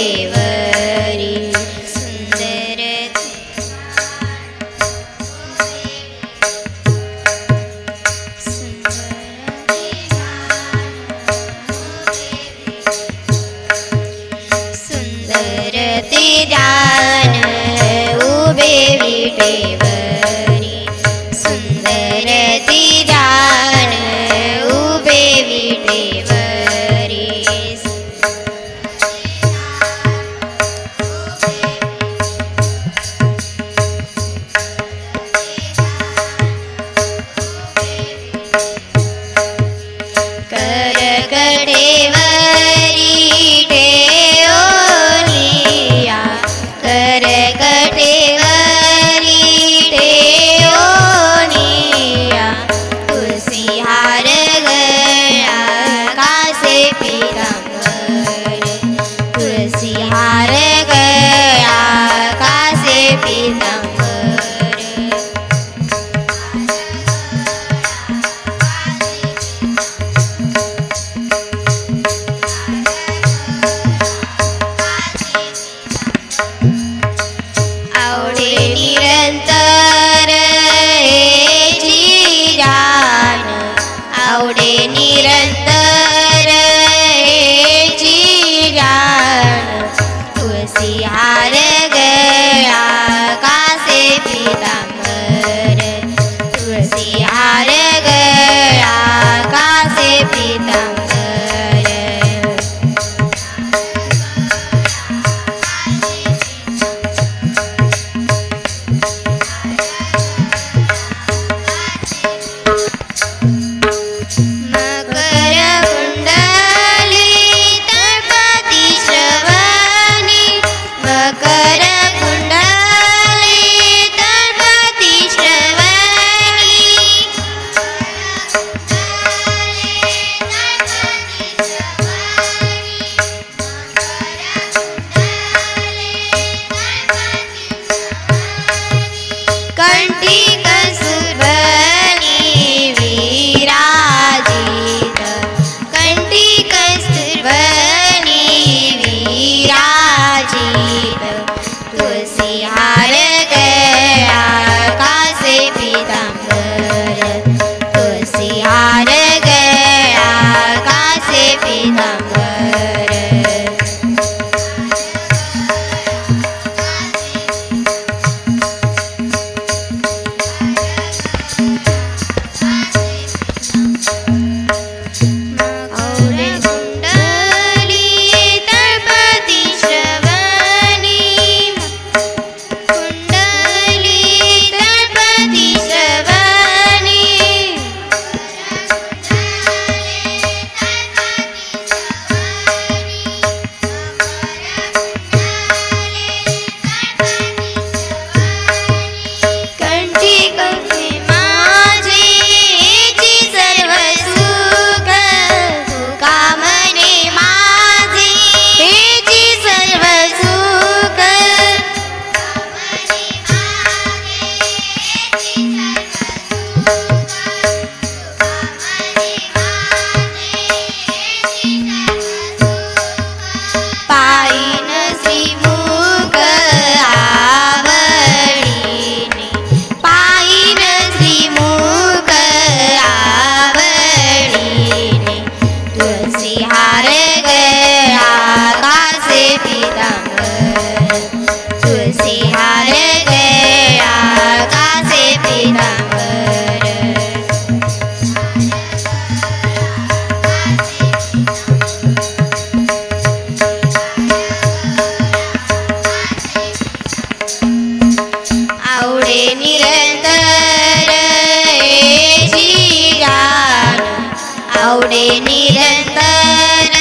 विटेवरी सुंदर सुंदर ते ध्यान उभे विटेवरी सुंदर ते ध्यान उभे विटेवरी करकटेवरी ठेवोनिया करकटेवरी ठेवोनिया तुलसी हार गया कासे पीतांबर तुलसी हार गया कासे पीतांबर आवडे निरंतर हेची ध्यान आवडे निरंतर हेची ध्यान तुलसी हार गया कासे पीतांबर तुलसी हार गया कासे पीतांबर कंठी कस्तुरभनी विराजित कंठी कस्तुरभनी विराजित तुलसी हार गया कासे पीतांबर तुलसी हार गया कासे पीतांबर आवडे निरंतर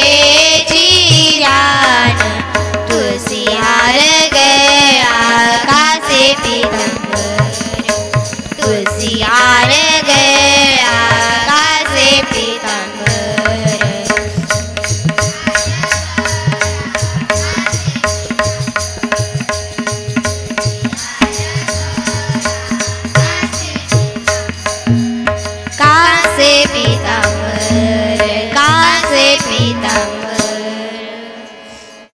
हेची ध्यान तुलसी हार गया कासे पीतांबर तुलसी हार गया कासे पीतांबर कासे पीतांबर कासे पीतांबर